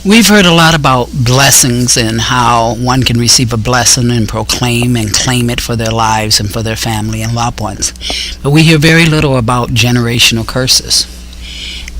We've heard a lot about blessings and how one can receive a blessing and proclaim and claim it for their lives and for their family and loved ones. But we hear very little about generational curses.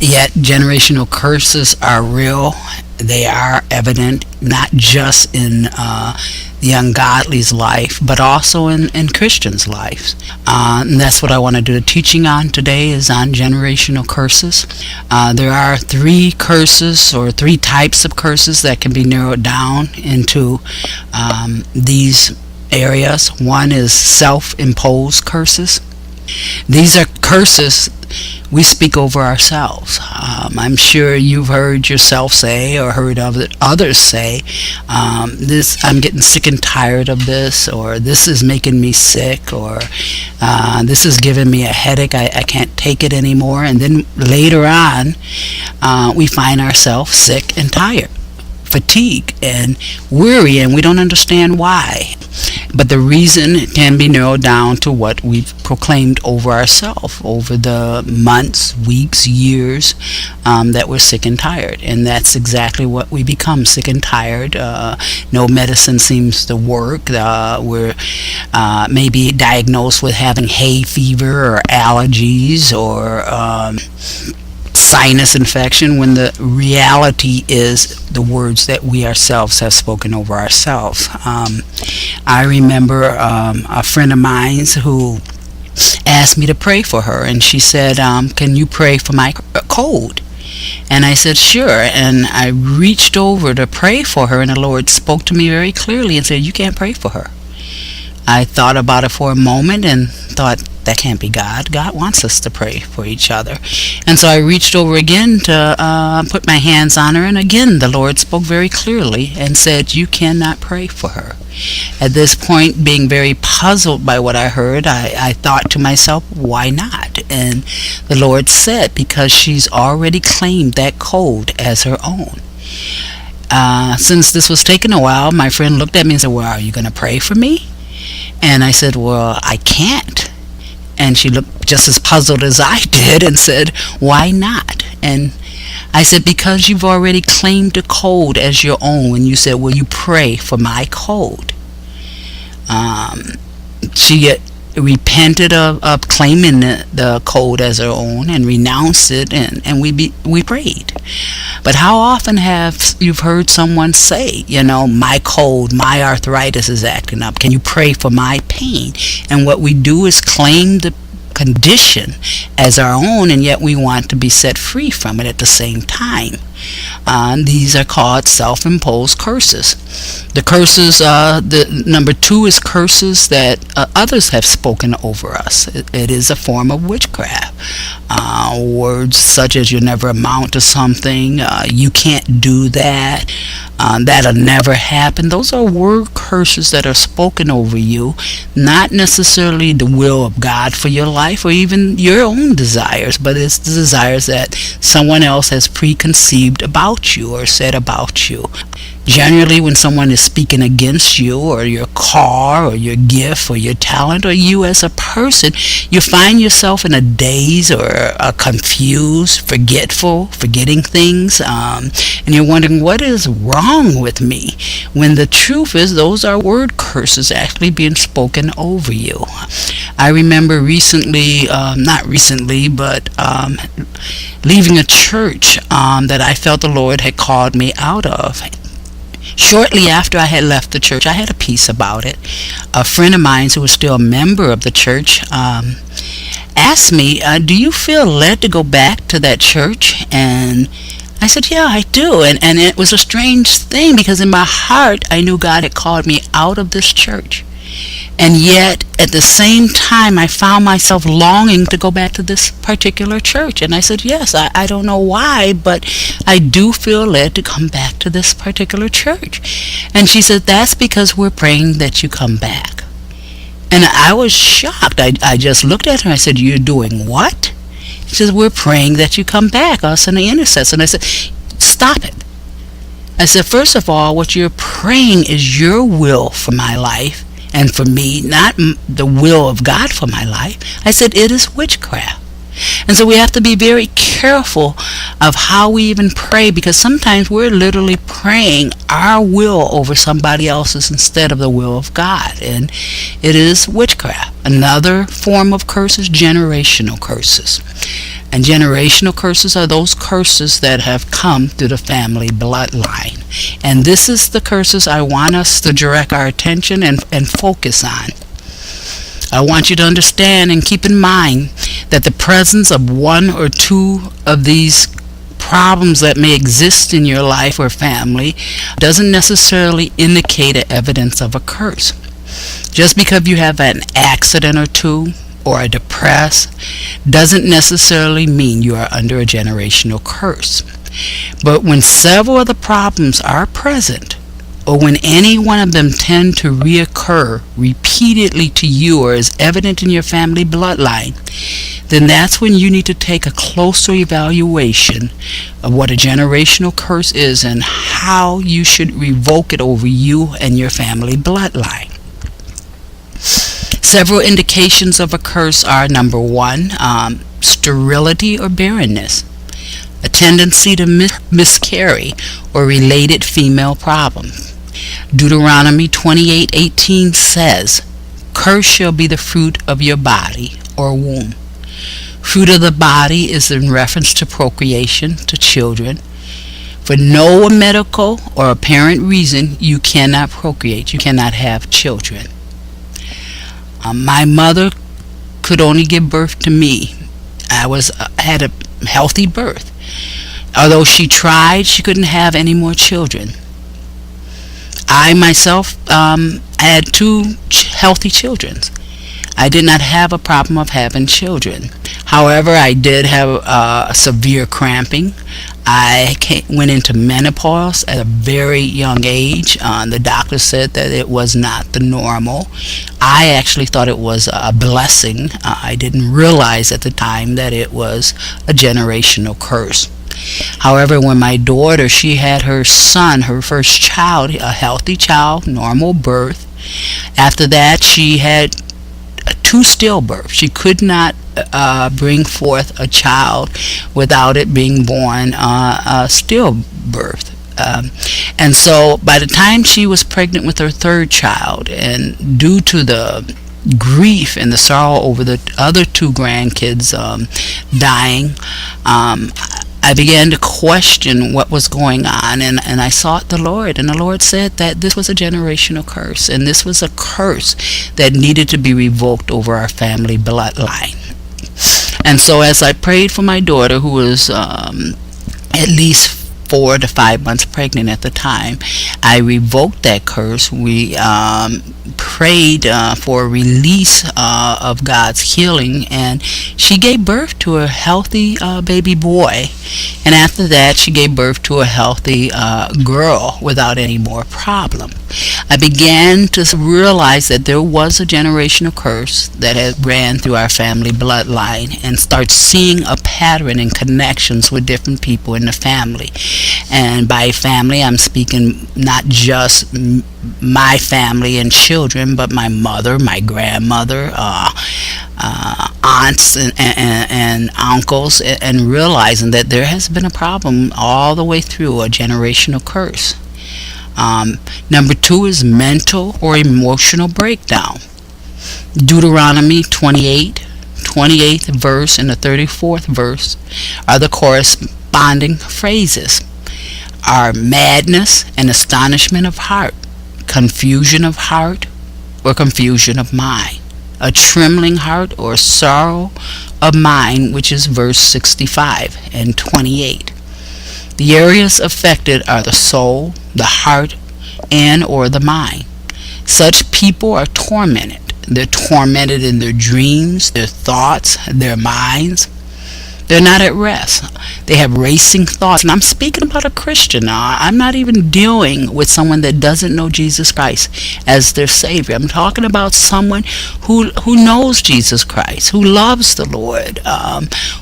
Yet generational curses are real. They are evident not just in the ungodly's life, but also in Christians' lives. And that's what I want to do the teaching on today, is on generational curses. There are three curses, or three types of curses, that can be narrowed down into these areas. One is self-imposed curses. These are curses we speak over ourselves. I'm sure you've heard yourself say, or heard of others say, I'm getting sick and tired of this, or this is making me sick, or this is giving me a headache, I can't take it anymore. And then later on, we find ourselves sick and tired, fatigued and weary, and we don't understand why. But the reason can be narrowed down to what we've proclaimed over ourselves over the months, weeks, years that we're sick and tired. And that's exactly what we become, sick and tired. No medicine seems to work. We're maybe diagnosed with having hay fever or allergies or sinus infection, when the reality is the words that we ourselves have spoken over ourselves. I remember a friend of mine who asked me to pray for her, and she said, can you pray for my cold? And I said, sure. And I reached over to pray for her, and the Lord spoke to me very clearly and said, you can't pray for her. I thought about it for a moment and thought, that can't be God. God wants us to pray for each other. And so I reached over again to put my hands on her, and again the Lord spoke very clearly and said, you cannot pray for her. At this point, being very puzzled by what I heard, I thought to myself, why not? And the Lord said, because she's already claimed that cold as her own. Since this was taking a while, my friend looked at me and said, well, are you going to pray for me? And I said, well, I can't. And she looked just as puzzled as I did and said, why not? And I said, because you've already claimed the cold as your own when you said, will you pray for my cold? She repented of claiming the cold as her own and renounced it, and we prayed. But how often have you heard someone say, my cold, my arthritis is acting up, can you pray for my pain? And what we do is claim the condition as our own, and yet we want to be set free from it at the same time. These are called self-imposed curses. The curses, the number two is curses that others have spoken over us. It is a form of witchcraft. Words such as you'll never amount to something, you can't do that, that'll never happen. Those are word curses that are spoken over you, not necessarily the will of God for your life or even your own desires, but it's the desires that someone else has preconceived about you or said about you. Generally, when someone is speaking against you or your car or your gift or your talent or you as a person, you find yourself in a daze or confused, forgetting things, and you're wondering, what is wrong with me? When the truth is, those are word curses actually being spoken over you. I remember recently, not recently, but leaving a church that I felt the Lord had called me out of. Shortly after I had left the church, I had a peace about it. A friend of mine who was still a member of the church asked me, do you feel led to go back to that church? And I said, yeah, I do. And it was a strange thing, because in my heart, I knew God had called me out of this church. And yet, at the same time, I found myself longing to go back to this particular church. And I said, yes, I don't know why, but I do feel led to come back to this particular church. And she said, that's because we're praying that you come back. And I was shocked. I just looked at her and I said, you're doing what? She said, we're praying that you come back, us and the intercessor. And I said, stop it. I said, first of all, what you're praying is your will for my life and for me, not the will of God for my life. I said, it is witchcraft. And so we have to be very careful of how we even pray, because sometimes we're literally praying our will over somebody else's instead of the will of God. And it is witchcraft. Another form of curse is generational curses. And generational curses are those curses that have come through the family bloodline. And this is the curses I want us to direct our attention and focus on. I want you to understand and keep in mind that the presence of one or two of these problems that may exist in your life or family doesn't necessarily indicate an evidence of a curse. Just because you have an accident or two or are depressed doesn't necessarily mean you are under a generational curse. But when several of the problems are present, or when any one of them tend to reoccur repeatedly to you or is evident in your family bloodline, then that's when you need to take a closer evaluation of what a generational curse is and how you should revoke it over you and your family bloodline. Several indications of a curse are: number one, sterility or barrenness, a tendency to miscarry or related female problems. Deuteronomy 28:18 says, "Cursed shall be the fruit of your body or womb." Fruit of the body is in reference to procreation, to children. For no medical or apparent reason, you cannot procreate. You cannot have children. My mother could only give birth to me. I had a healthy birth. Although she tried, she couldn't have any more children. I myself had two healthy children. I did not have a problem of having children. However, I did have severe cramping. I went into menopause at a very young age. The doctor said that it was not the normal. I actually thought it was a blessing. I didn't realize at the time that it was a generational curse. However, when my daughter, she had her son, her first child, a healthy child, normal birth. After that, she had two stillbirths. She could not bring forth a child without it being born stillbirth. And so by the time she was pregnant with her third child, and due to the grief and the sorrow over the other two grandkids dying, I began to question what was going on, and I sought the Lord, and the Lord said that this was a generational curse, and this was a curse that needed to be revoked over our family bloodline. And so as I prayed for my daughter, who was at least 4 to 5 months pregnant at the time, I revoked that curse. We prayed for a release of God's healing, and she gave birth to a healthy baby boy. And after that, she gave birth to a healthy girl without any more problem. I began to realize that there was a generational curse that had ran through our family bloodline, and start seeing a pattern and connections with different people in the family. And by family, I'm speaking not just my family and children, but my mother, my grandmother, aunts and uncles, and realizing that there has been a problem all the way through, a generational curse. Number two is mental or emotional breakdown. Deuteronomy 28th verse and the 34th verse are the corresponding phrases. Are madness and astonishment of heart, confusion of heart or confusion of mind, a trembling heart or sorrow of mind, which is verse 65 and 28. The areas affected are the soul, the heart, and or the mind. Such people are tormented. They're tormented in their dreams, their thoughts, their minds. They're not at rest. They have racing thoughts. And I'm speaking about a Christian now. I'm not even dealing with someone that doesn't know Jesus Christ as their Savior. I'm talking about someone who knows Jesus Christ, who loves the Lord,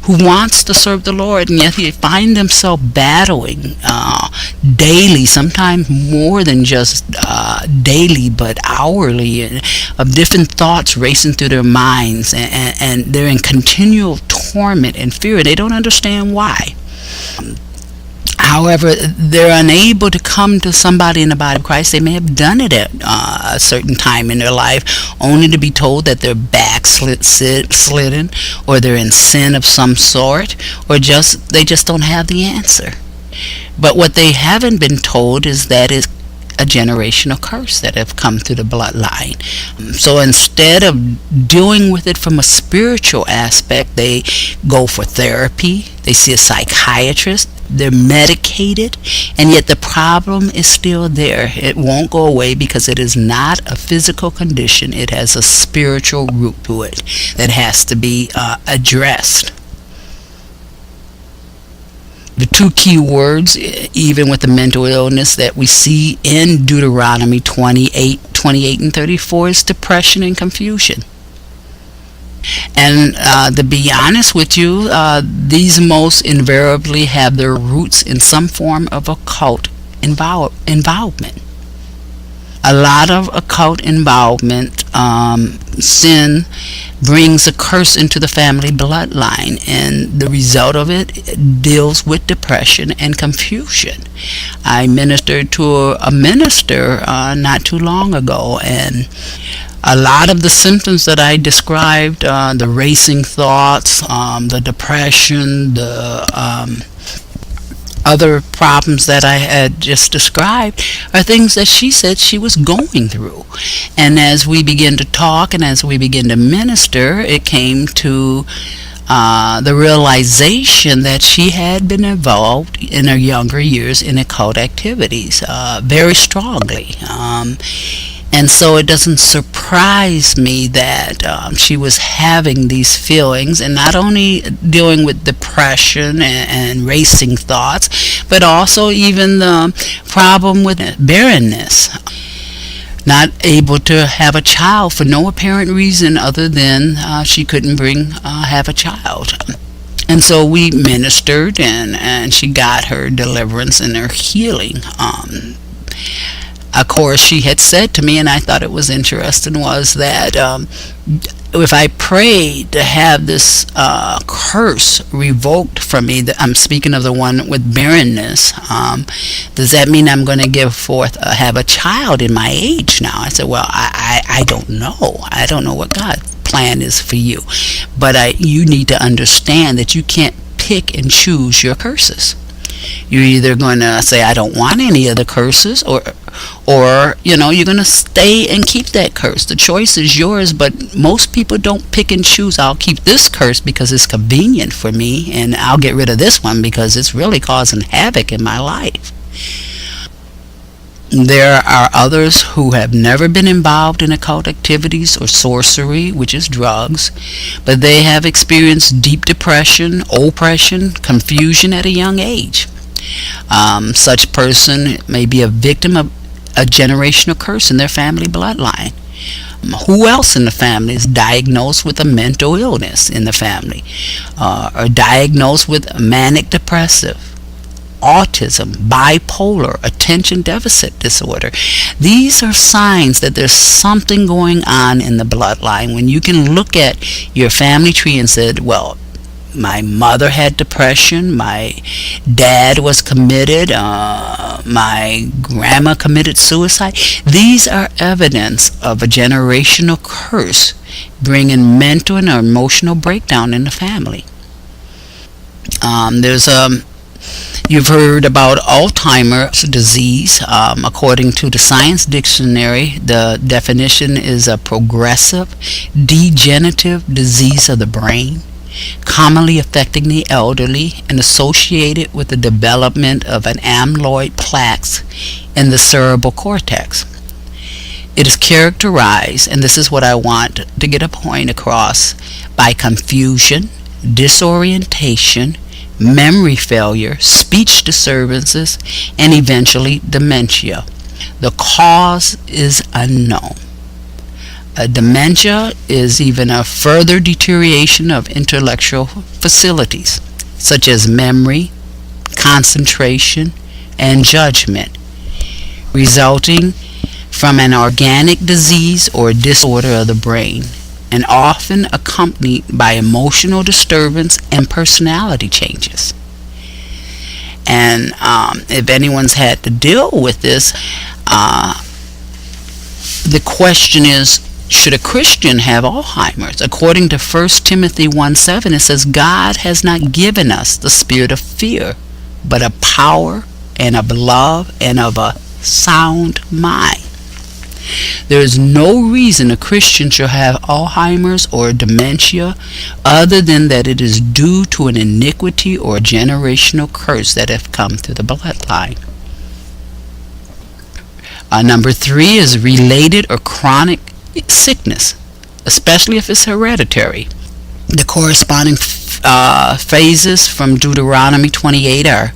who wants to serve the Lord, and yet they find themselves battling daily, sometimes more than just daily, but hourly, and of different thoughts racing through their minds, and they're in continual torment and fear. They don't understand why. However, they're unable to come to somebody in the body of Christ. They may have done it at a certain time in their life, only to be told that they're backslidden, or they're in sin of some sort, or they just don't have the answer. But what they haven't been told is that it's a generational curse that have come through the bloodline. So instead of dealing with it from a spiritual aspect, they go for therapy, they see a psychiatrist, they're medicated, and yet the problem is still there. It won't go away because it is not a physical condition. It has a spiritual root to it that has to be addressed. The two key words, even with the mental illness that we see in Deuteronomy 28 and 34, is depression and confusion. And to be honest with you, these most invariably have their roots in some form of occult involvement. A lot of occult involvement, sin brings a curse into the family bloodline, and the result of it deals with depression and confusion. I ministered to a minister not too long ago, and a lot of the symptoms that I described, the racing thoughts, the depression, the other problems that I had just described, are things that she said she was going through. And as we begin to talk and as we begin to minister, it came to the realization that she had been involved in her younger years in occult activities very strongly. And so it doesn't surprise me that she was having these feelings, and not only dealing with depression and racing thoughts, but also even the problem with barrenness. Not able to have a child for no apparent reason other than she couldn't have a child. And so we ministered, and she got her deliverance and her healing. Of course, she had said to me, and I thought it was interesting, was that if I prayed to have this curse revoked from me, I'm speaking of the one with barrenness, does that mean I'm going to have a child in my age now? I said, well, I don't know. I don't know what God's plan is for you. But you need to understand that you can't pick and choose your curses. You're either going to say, I don't want any of the curses, or you're going to stay and keep that curse. The choice is yours, but most people don't pick and choose. I'll keep this curse because it's convenient for me, and I'll get rid of this one because it's really causing havoc in my life. There are others who have never been involved in occult activities or sorcery, which is drugs, but they have experienced deep depression, oppression, confusion at a young age. Such person may be a victim of a generational curse in their family bloodline. Who else in the family is diagnosed with a mental illness in the family, or diagnosed with manic depressive, autism, bipolar, attention deficit disorder? These are signs that there's something going on in the bloodline. When you can look at your family tree and said, well, my mother had depression, my dad was committed, my grandma committed suicide. These are evidence of a generational curse bringing mental and emotional breakdown in the family. You've heard about Alzheimer's disease. According to the Science Dictionary, the definition is a progressive, degenerative disease of the brain, commonly affecting the elderly and associated with the development of an amyloid plaques in the cerebral cortex. It is characterized, and this is what I want to get a point across, by confusion, disorientation, memory failure, speech disturbances, and eventually dementia. The cause is unknown. Dementia is even a further deterioration of intellectual facilities, such as memory, concentration, and judgment, resulting from an organic disease or disorder of the brain, and often accompanied by emotional disturbance and personality changes. And if anyone's had to deal with this, the question is, should a Christian have Alzheimer's? According to 1 Timothy 1:7, it says, God has not given us the spirit of fear, but of power and of love and of a sound mind. There is no reason a Christian should have Alzheimer's or dementia other than that it is due to an iniquity or generational curse that have come through the bloodline. Number 3 is related or chronic sickness, especially if it's hereditary. The corresponding phrases from Deuteronomy 28 are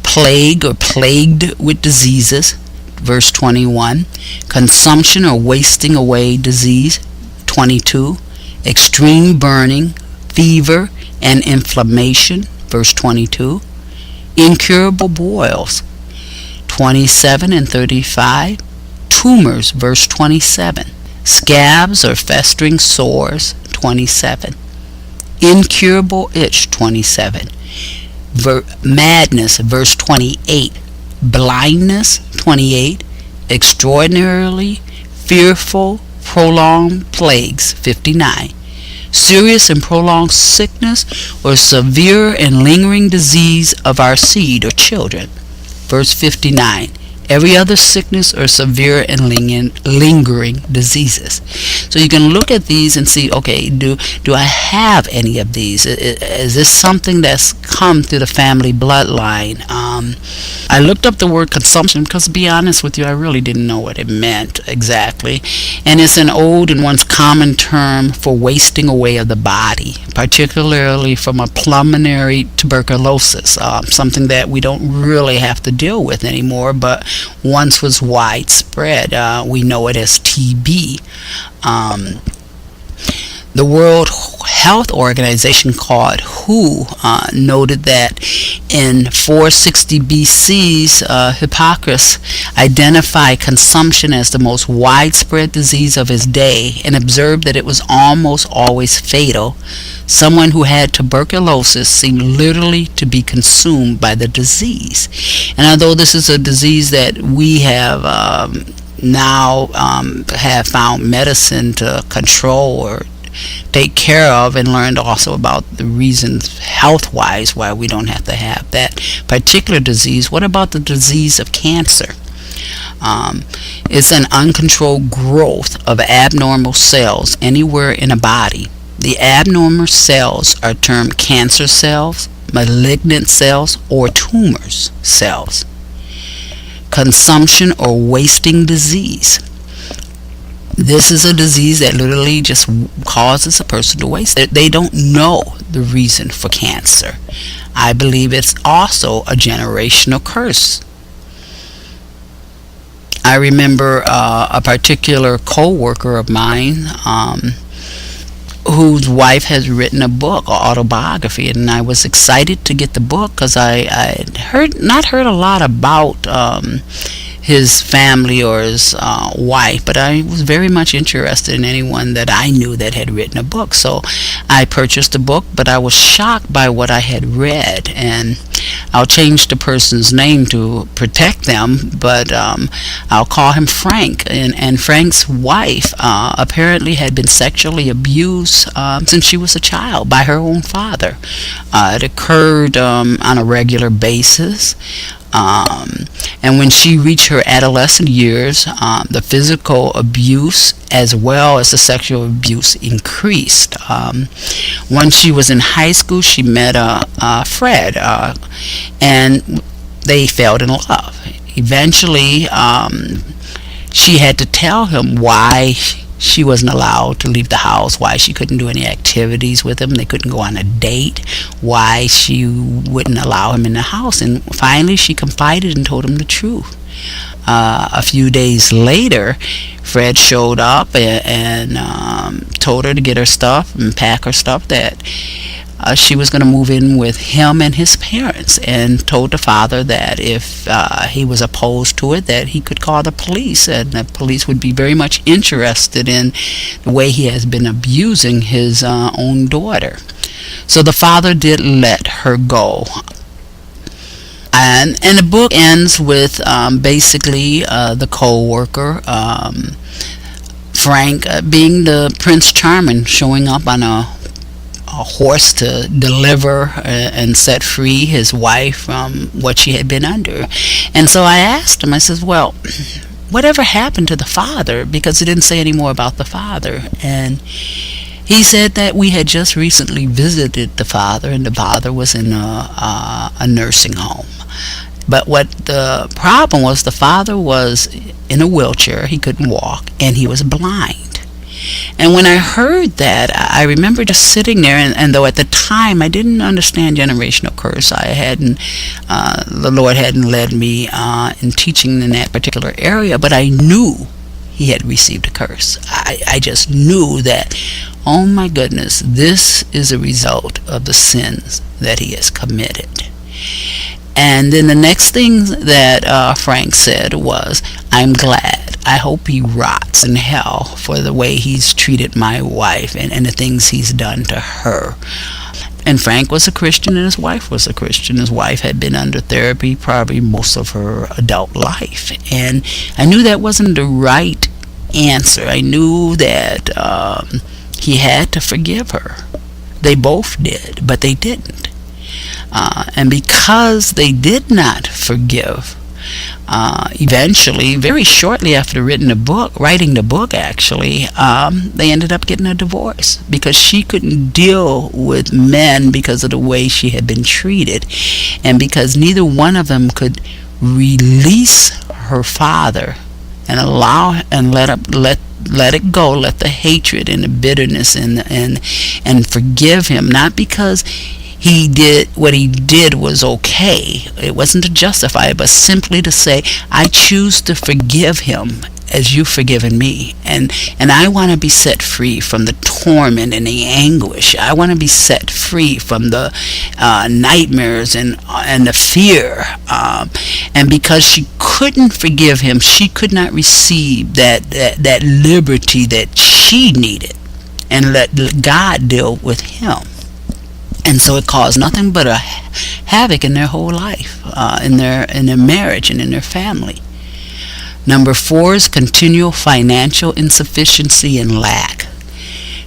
plague or plagued with diseases, verse 21, consumption or wasting away disease, 22, extreme burning, fever, and inflammation, verse 22, incurable boils, 27 and 35, tumors, verse 27, scabs or festering sores, 27, incurable itch, 27, madness, verse 28, blindness, 28, extraordinarily fearful prolonged plagues, 59, serious and prolonged sickness or severe and lingering disease of our seed or children, verse 59, every other sickness or severe and lingering diseases. So you can look at these and see, okay, do I have any of these? Is this something that's come through the family bloodline? I looked up the word consumption because, to be honest with you, I really didn't know what it meant exactly. And it's an old and once common term for wasting away of the body, particularly from a pulmonary tuberculosis, something that we don't really have to deal with anymore, but once was widespread. We know it as TB. The World Health Organization, called WHO, noted that in 460 BC's Hippocrates identified consumption as the most widespread disease of his day and observed that it was almost always fatal. Someone who had tuberculosis seemed literally to be consumed by the disease. And although this is a disease that we have now have found medicine to control or take care of, and learned also about the reasons health-wise why we don't have to have that particular disease. What about the disease of cancer? It's an uncontrolled growth of abnormal cells anywhere in a body. The abnormal cells are termed cancer cells, malignant cells, or tumors cells. Consumption or wasting disease. This is a disease that literally just causes a person to waste. They don't know the reason for cancer. I believe it's also a generational curse. I remember a particular co-worker of mine whose wife has written a book, an autobiography, and I was excited to get the book because I had not heard a lot about his family or his wife, but I was very much interested in anyone that I knew that had written a book. So I purchased the book, but I was shocked by what I had read, and I'll change the person's name to protect them, but I'll call him Frank. And Frank's wife apparently had been sexually abused since she was a child by her own father. It occurred on a regular basis. And when she reached her adolescent years, the physical abuse as well as the sexual abuse increased. Once she was in high school, she met Fred, and they fell in love. Eventually, she had to tell him why she wasn't allowed to leave the house, why she couldn't do any activities with him, they couldn't go on a date, why she wouldn't allow him in the house. And finally she confided and told him the truth. A few days later, Fred showed up and told her to get her stuff and pack her stuff, that she was going to move in with him and his parents, and told the father that if he was opposed to it, that he could call the police, and the police would be very much interested in the way he has been abusing his own daughter. So the father did let her go. And the book ends with basically the co-worker, Frank, being the Prince Charming, showing up on a horse to deliver and set free his wife from what she had been under. And so I asked him, I said, well, whatever happened to the father? Because he didn't say any more about the father. And he said that we had just recently visited the father, and the father was in a nursing home. But what the problem was, the father was in a wheelchair, he couldn't walk, and he was blind. And when I heard that, I remember just sitting there, and though at the time I didn't understand generational curse, I hadn't, the Lord hadn't led me in teaching in that particular area, but I knew he had received a curse. I just knew that, oh my goodness, this is a result of the sins that he has committed. And then the next thing that Frank said was, I'm glad. I hope he rots in hell for the way he's treated my wife and the things he's done to her. And Frank was a Christian, and his wife was a Christian. His wife had been under therapy probably most of her adult life. And I knew that wasn't the right answer. I knew that he had to forgive her. They both did, but they didn't. And because they did not forgive, eventually, very shortly after writing the book actually, they ended up getting a divorce because she couldn't deal with men because of the way she had been treated, and because neither one of them could release her father and allow and let it go, let the hatred and the bitterness and forgive him, not because he did what he did was okay. It wasn't to justify it, but simply to say, I choose to forgive him as you've forgiven me, and I want to be set free from the torment and the anguish. I want to be set free from the nightmares and the fear. And because she couldn't forgive him, she could not receive that liberty that she needed, and let God deal with him. And so it caused nothing but a havoc in their whole life, in their marriage and in their family. Number 4 is continual financial insufficiency and lack.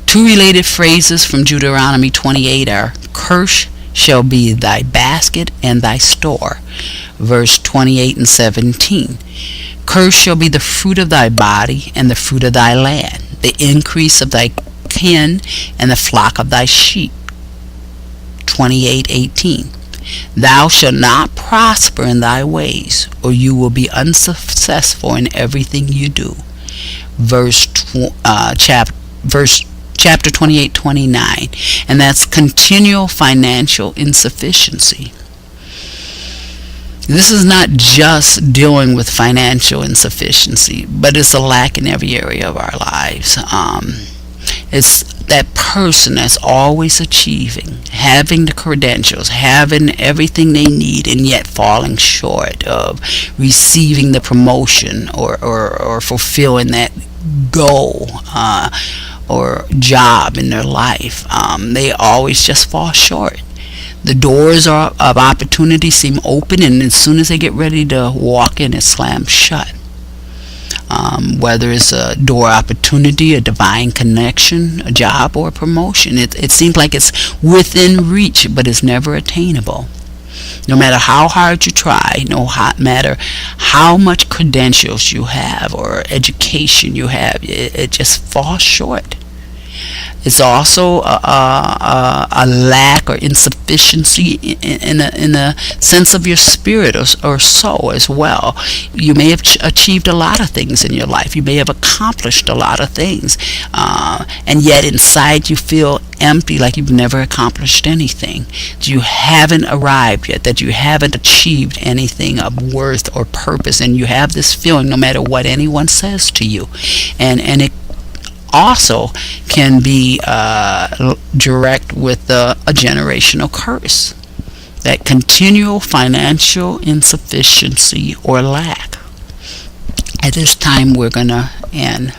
Two related phrases from Deuteronomy 28 are, "Cursed shall be thy basket and thy store," verse 28 and 17. "Cursed shall be the fruit of thy body and the fruit of thy land, the increase of thy kin and the flock of thy sheep." 28:18. "Thou shalt not prosper in thy ways, or you will be unsuccessful in everything you do." Chapter 28:29. And that's continual financial insufficiency. This is not just dealing with financial insufficiency, but it's a lack in every area of our lives. It's that person that's always achieving, having the credentials, having everything they need, and yet falling short of receiving the promotion or fulfilling that goal or job in their life. They always just fall short. The doors of opportunity seem open, and as soon as they get ready to walk in, it slams shut. Whether it's a door opportunity, a divine connection, a job, or a promotion, it seems like it's within reach, but it's never attainable. No matter how hard you try, no matter how much credentials you have or education you have, it just falls short. It's also a lack or insufficiency in a sense of your spirit or soul as well. You may have achieved a lot of things in your life. You may have accomplished a lot of things, and yet inside you feel empty, like you've never accomplished anything. You haven't arrived yet, that you haven't achieved anything of worth or purpose, and you have this feeling no matter what anyone says to you. And it also can be direct with a generational curse, that continual financial insufficiency or lack. At this time, we're going to end.